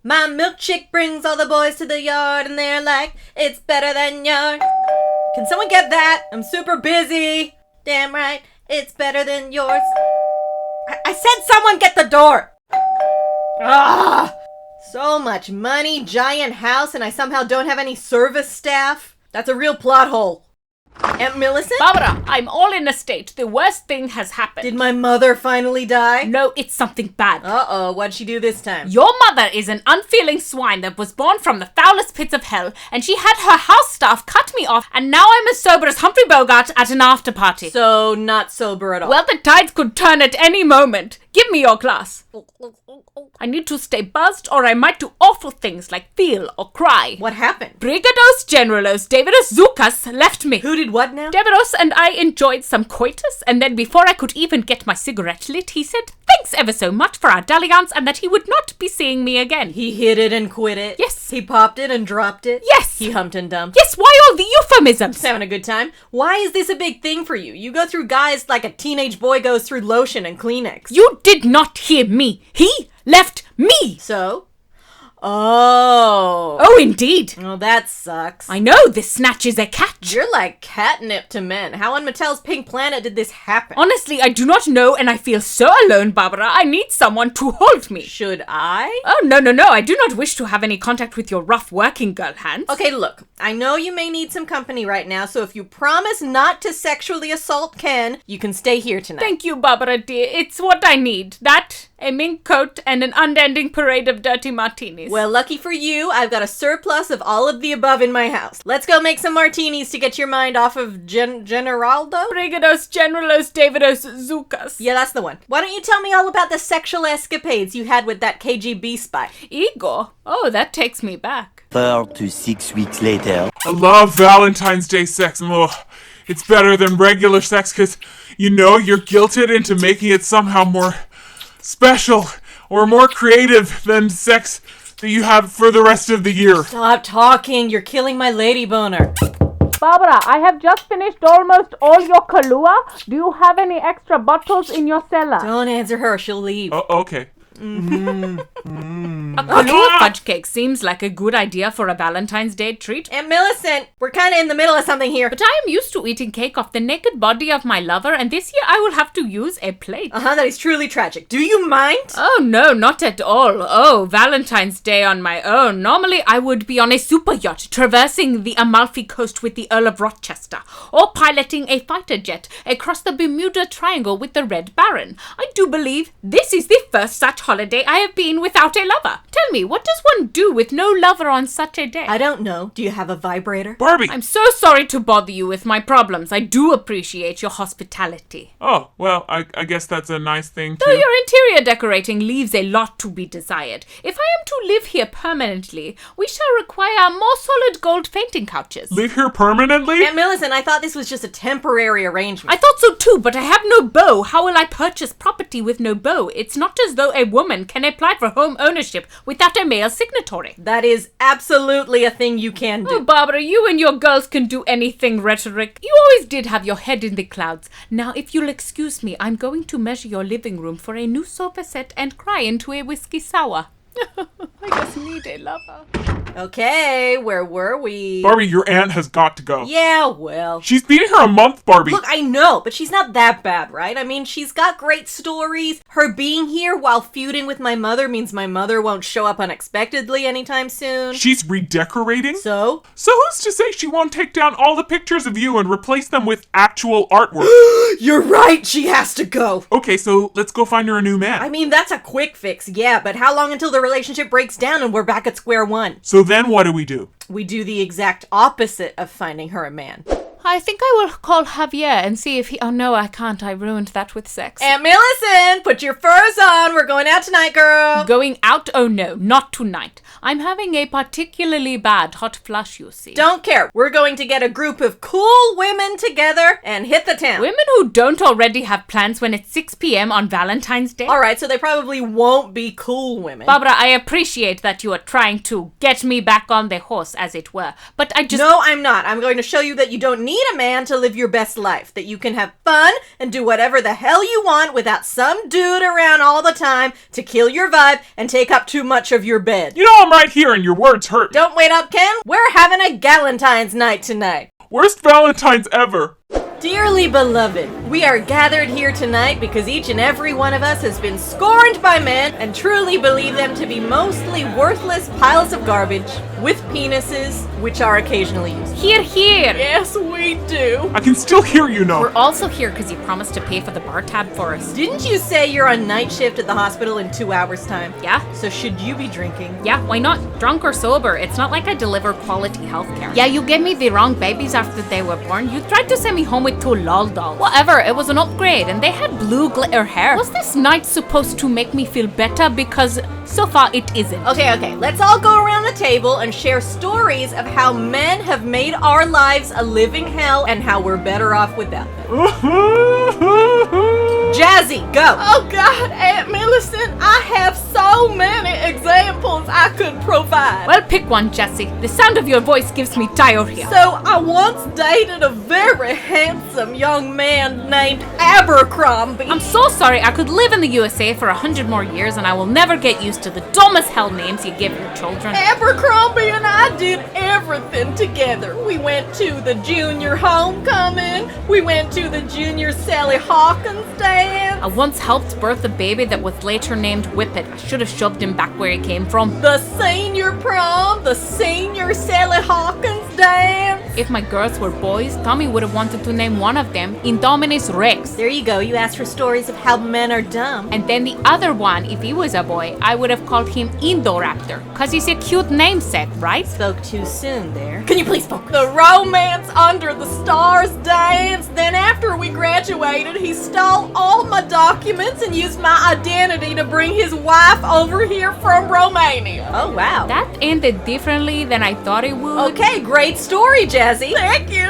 My milkshake brings all the boys to the yard and they're like, it's better than yours. Can someone get that? I'm super busy. Damn right, it's better than yours. I said someone get the door! Ah! So much money, giant house, and I somehow don't have any service staff? That's a real plot hole. Aunt Millicent? Barbara, I'm all in a state. The worst thing has happened. Did my mother finally die? No, it's something bad. Uh-oh, what'd she do this time? Your mother is an unfeeling swine that was born from the foulest pits of hell, and she had her house staff cut me off, and now I'm as sober as Humphrey Bogart at an after party. So, not sober at all. Well, the tides could turn at any moment. Give me your glass. I need to stay buzzed or I might do awful things like feel or cry. What happened? Brigados Generalos Davidos Zukas left me. Who did what now? Davidos and I enjoyed some coitus, and then before I could even get my cigarette lit, he said thanks ever so much for our dalliance and that he would not be seeing me again. He hit it and quit it? Yes. He popped it and dropped it? Yes. He humped and dumped? Yes, why all the euphemisms? Just having a good time. Why is this a big thing for you? You go through guys like a teenage boy goes through lotion and Kleenex. You did not hear me. He left me. So? Oh. Oh, indeed. Oh, that sucks. I know, this snatch is a catch. You're like catnip to men. How on Mattel's Pink Planet did this happen? Honestly, I do not know, and I feel so alone, Barbara. I need someone to hold me. Should I? Oh, no. I do not wish to have any contact with your rough working girl hands. Okay, look. I know you may need some company right now, so if you promise not to sexually assault Ken, you can stay here tonight. Thank you, Barbara dear. It's what I need. That, a mink coat, and an unending parade of dirty martinis. Well, lucky for you, I've got a surplus of all of the above in my house. Let's go make some martinis to get your mind off of Generaldo? Brigados Generalos Davidos Zukas. Yeah, that's the one. Why don't you tell me all about the sexual escapades you had with that KGB spy? Igor? Oh, that takes me back. 4 to 6 weeks later. I love Valentine's Day sex. Ugh. It's better than regular sex because, you're guilted into making it somehow more special or more creative than sex that you have for the rest of the year. Stop talking. You're killing my lady boner. Barbara, I have just finished almost all your Kahlua. Do you have any extra bottles in your cellar? Don't answer her. She'll leave. Oh, okay. A Kahlua fudge cake seems like a good idea for a Valentine's Day treat. Aunt Millicent, we're kind of in the middle of something here. But I am used to eating cake off the naked body of my lover, and this year I will have to use a plate. That is truly tragic. Do you mind? Oh, no, not at all. Oh, Valentine's Day on my own. Normally I would be on a super yacht traversing the Amalfi Coast with the Earl of Rochester, or piloting a fighter jet across the Bermuda Triangle with the Red Baron. I do believe this is the first such holiday I have been without a lover. Tell me, what does one do with no lover on such a day? I don't know. Do you have a vibrator? Barbie! I'm so sorry to bother you with my problems. I do appreciate your hospitality. Oh, well, I guess that's a nice thing Though too. your interior decorating leaves a lot to be desired. If I am to live here permanently, we shall require more solid gold fainting couches. Live here permanently? Aunt Millicent, I thought this was just a temporary arrangement. I thought so too, but I have no bow. How will I purchase property with no bow? It's not as though a woman can apply for home ownership without a male signatory. That is absolutely a thing you can do. Oh, Barbara, you and your girls can do anything rhetoric. You always did have your head in the clouds. Now, if you'll excuse me, I'm going to measure your living room for a new sofa set and cry into a whiskey sour. I just need a lover. Okay, where were we? Barbie, your aunt has got to go. Yeah, well. She's been here a month, Barbie. Look, I know, but she's not that bad, right? I mean, she's got great stories. Her being here while feuding with my mother means my mother won't show up unexpectedly anytime soon. She's redecorating? So? So who's to say she won't take down all the pictures of you and replace them with actual artwork? You're right, she has to go. Okay, so let's go find her a new man. I mean, that's a quick fix, yeah, but how long until the relationship breaks down and we're back at square one? So then what do? We do the exact opposite of finding her a man. I think I will call Javier and see if he... Oh, no, I can't. I ruined that with sex. Aunt Millicent, put your furs on. We're going out tonight, girl. Going out? Oh, no, not tonight. I'm having a particularly bad hot flush, you see. Don't care. We're going to get a group of cool women together and hit the town. Women who don't already have plans when it's 6 p.m. on Valentine's Day? All right, so they probably won't be cool women. Barbara, I appreciate that you are trying to get me back on the horse, as it were, but I just... No, I'm not. I'm going to show you that you don't need need a man to live your best life, that you can have fun and do whatever the hell you want without some dude around all the time to kill your vibe and take up too much of your bed. You know I'm right here and your words hurt. Don't wait up, Ken. We're having a Galentine's night tonight. Worst Valentine's ever. Dearly beloved, we are gathered here tonight because each and every one of us has been scorned by men and truly believe them to be mostly worthless piles of garbage with penises, which are occasionally used. Here, here. Yes, we do. I can still hear you now. We're also here because you promised to pay for the bar tab for us. Didn't you say you're on night shift at the hospital in 2 hours' time? Yeah? So should you be drinking? Yeah, why not? Drunk or sober, it's not like I deliver quality healthcare. Yeah, you gave me the wrong babies after they were born. You tried to send me home with 2 lol dolls. Whatever, it was an upgrade and they had blue glitter hair. Was this night supposed to make me feel better? Because so far it isn't. Okay, let's all go around the table and share stories of how men have made our lives a living hell and how we're better off without them. Jazzy, go! Oh God, Aunt Millicent, I have so many examples I could provide. Well, pick one, Jessie. The sound of your voice gives me diarrhea. So I once dated a very handsome young man named Abercrombie. I'm so sorry. I could live in the USA for 100 more years and I will never get used to the dumb as hell names you give your children. Abercrombie and I did everything together. We went to the junior homecoming. We went to the junior Sally Hawkins dance. I once helped birth a baby that was later named Whippet. I should have shoved him back where he came from. The senior prom, the senior Sally Hawkins dance. If my girls were boys, Tommy would have wanted to name one of them Indominus Rex. There you go, you asked for stories of how men are dumb. And then the other one, if he was a boy, I would have called him Indoraptor. Cause he's a cute namesake, right? Spoke too soon there. Can you please focus? The romance under the stars dance. Then after we graduated, he stole all my documents and used my identity to bring his wife over here from Romania. Oh, wow. That ended differently than I thought it would. Okay, great story, Jazzy. Thank you.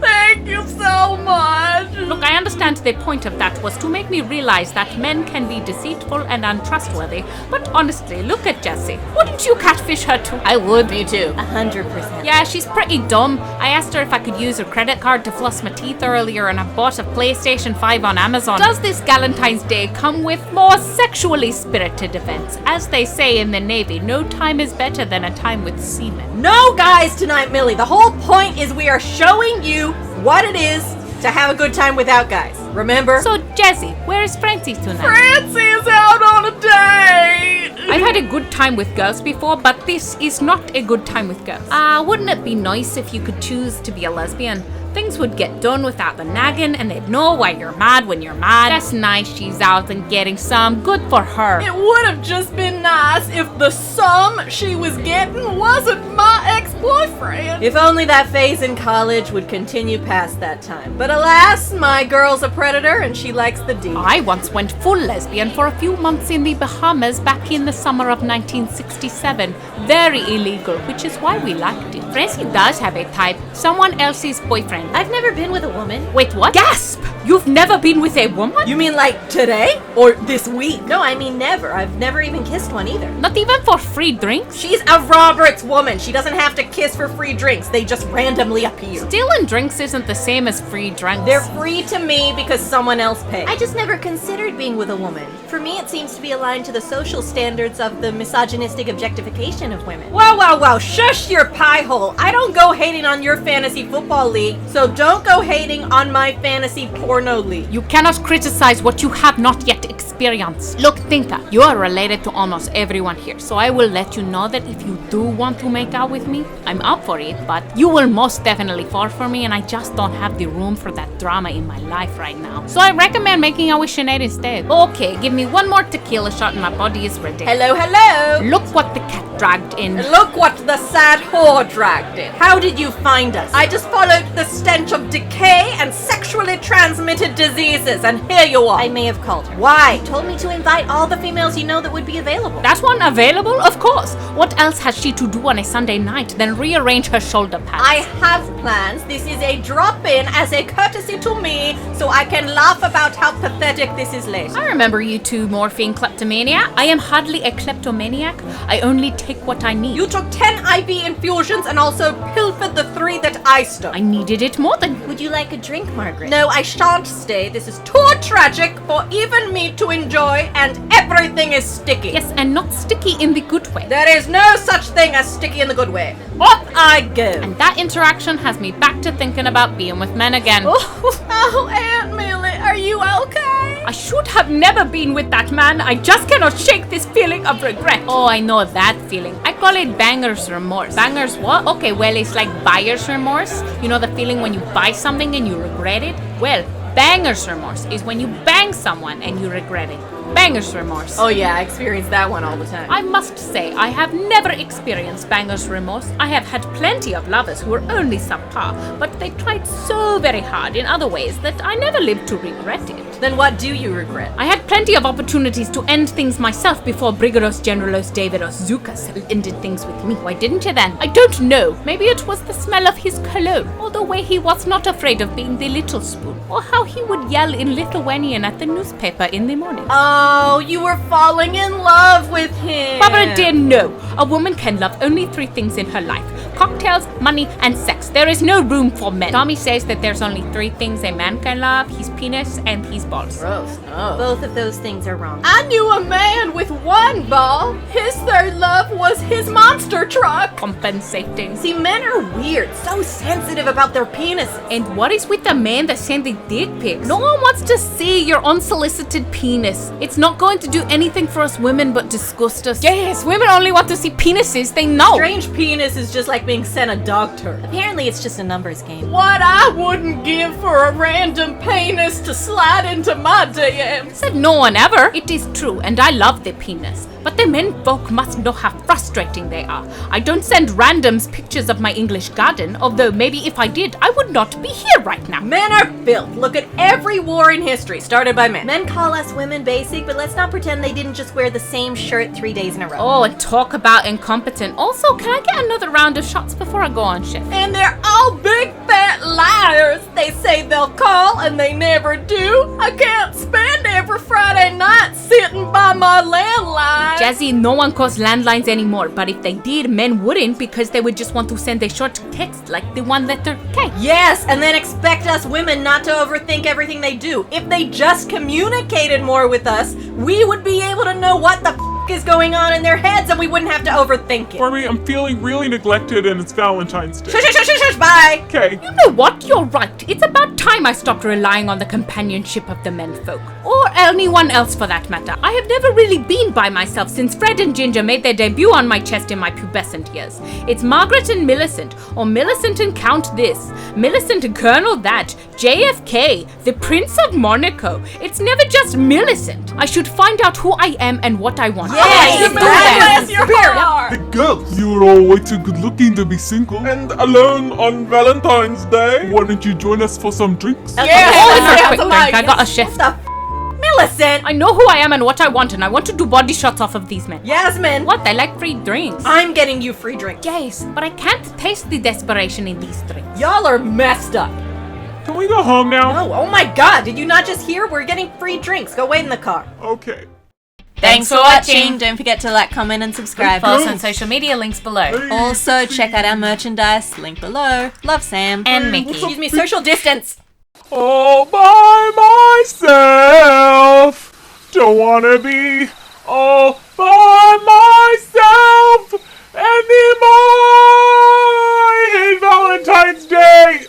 Thank you so much. Look, I understand the point of that was to make me realize that men can be deceitful and untrustworthy. But honestly, look at Jessie. Wouldn't you catfish her too? I would. Me too. 100%. Yeah, she's pretty dumb. I asked her if I could use her credit card to floss my teeth earlier and I bought a PlayStation 5 on Amazon. Does this Galentine's Day come with more sexually spirited events? As they say in the Navy, no time is better than a time with semen. No guys tonight, Millie. The whole point is we are showing you what it is to have a good time without guys. Remember? So, Jessie, where is Francie tonight? Francie is out on a date. I've had a good time with girls before, but this is not a good time with girls. Wouldn't it be nice if you could choose to be a lesbian? Things would get done without the nagging and they'd know why you're mad when you're mad. That's nice, she's out and getting some. Good for her. It would have just been nice if the sum she was getting wasn't my ex-boyfriend. If only that phase in college would continue past that time. But alas, my girl's a predator and she likes the D. I once went full lesbian for a few months in the Bahamas back in the summer of 1967. Very illegal, which is why we liked it. Francie does have a type, someone else's boyfriend. I've never been with a woman. Wait, what? Gasp! You've never been with a woman? You mean like today? Or this week? No, I mean never. I've never even kissed one either. Not even for free drinks? She's a Roberts woman. She doesn't have to kiss for free drinks. They just randomly appear. Stealing drinks isn't the same as free drinks. They're free to me because someone else paid. I just never considered being with a woman. For me, it seems to be aligned to the social standards of the misogynistic objectification of women. Wow. Shush your pie hole. I don't go hating on your fantasy football league, so don't go hating on my fantasy porno league. You cannot criticize what you have not yet experienced. Look, Tinka, you are related to almost everyone here, so I will let you know that if you do want to make out with me, I'm up for it, but you will most definitely fall for me, and I just don't have the room for that drama in my life right now. So I recommend making out with Sinead instead. Okay, give me one more tequila shot and my body is ready. Hello. Look what the cat dragged in. Look what the sad whore dragged in. How did you find us? I just followed the stench of decay and sexually transmitted diseases, and here you are. I may have called her. Why? You told me to invite all the females you know that would be available. That one available? Of course. What else has she to do on a Sunday night than and rearrange her shoulder pads. I have plans. This is a drop-in as a courtesy to me, so I can laugh about how pathetic this is later. I remember you two morphine kleptomaniac. I am hardly a kleptomaniac. I only take what I need. You took 10 IV infusions and also pilfered the 3 that I stole. I needed it more than... Would you like a drink, Margaret? No, I shan't stay. This is too tragic for even me to enjoy, and everything is sticky. Yes, and not sticky in the good way. There is no such thing as sticky in the good way. Off I go. And that interaction has me back to thinking about being with men again. Oh, Aunt Millie, are you okay? I should have never been with that man. I just cannot shake this feeling of regret. Oh, I know that feeling. I call it banger's remorse. Banger's what? Okay, well, it's like buyer's remorse. You know the feeling when you buy something and you regret it? Well, banger's remorse is when you bang someone and you regret it. Banger's remorse. Oh yeah, I experience that one all the time. I must say, I have never experienced banger's remorse. I have had plenty of lovers who were only subpar, but they tried so very hard in other ways that I never lived to regret it. Then what do you regret? I had plenty of opportunities to end things myself before Brigados Generalos Davidos Zukas ended things with me. Why didn't you then? I don't know. Maybe it was the smell of his cologne, or the way he was not afraid of being the little spoon, or how he would yell in Lithuanian at the newspaper in the morning. Oh, you were falling in love with him. Barbara dear, no. A woman can love only 3 things in her life. Cocktails, money, and sex. There is no room for men. Tommy says that there's only 3 things a man can love: his penis and his balls. Gross. No. Both of those things are wrong. I knew a man with 1 ball. His third love was his monster truck. Compensating. See, men are weird, so sensitive about their penises. And what is with the man that sent the dick pics? No one wants to see your unsolicited penis. It's not going to do anything for us women but disgust us. Yes, women only want to see penises they know. Strange penis is just like being sent a dog turd. Apparently, it's just a numbers game. What I wouldn't give for a random penis to slide into my DMs. Said no one ever. It is true, and I love the penis. But the men folk must know how frustrating they are. I don't send randoms pictures of my English garden, although maybe if I did, I would not be here right now. Men are filth. Look at every war in history started by men. Men call us women basic, but let's not pretend they didn't just wear the same shirt 3 days in a row. Oh, and talk about incompetent. Also, can I get another round of shots before I go on shift? And they're all big fat liars. They say they'll call and they never do. I can't spend every Friday night sitting by my landline. Jazzy, no one calls landlines anymore, but if they did, men wouldn't because they would just want to send a short text like the 1 letter K. Yes, and then expect us women not to overthink everything they do. If they just communicated more with us, we would be able to know what the is going on in their heads and we wouldn't have to overthink it. Barbie, I'm feeling really neglected and it's Valentine's Day. Shush, bye. Okay. You know what? You're right. It's about time I stopped relying on the companionship of the menfolk. Or anyone else for that matter. I have never really been by myself since Fred and Ginger made their debut on my chest in my pubescent years. It's Margaret and Millicent, or Millicent and Count this, Millicent and Colonel that, JFK, the Prince of Monaco. It's never just Millicent. I should find out who I am and what I want. Yes, Let's do that. bless your heart. The girls. You're all way too good looking to be single. And alone on Valentine's Day. Why don't you join us for some drinks? Okay, Yes, for a yes, quick drink. I got a shift. What the Millicent! I know who I am and what I want, and I want to do body shots off of these men. Yasmin! What? They like free drinks. I'm getting you free drinks. Yes, but I can't taste the desperation in these drinks. Y'all are messed up. Can we go home now? No, oh my god, did you not just hear? We're getting free drinks. Go wait in the car. Okay. Thanks for watching. Don't forget to like, comment, and subscribe. Follow us on social media, links below. Also, check out our merchandise, link below. Love, Sam. And Mickey. Excuse me, social distance. All by myself. Don't wanna be all by myself anymore. I hate Valentine's Day.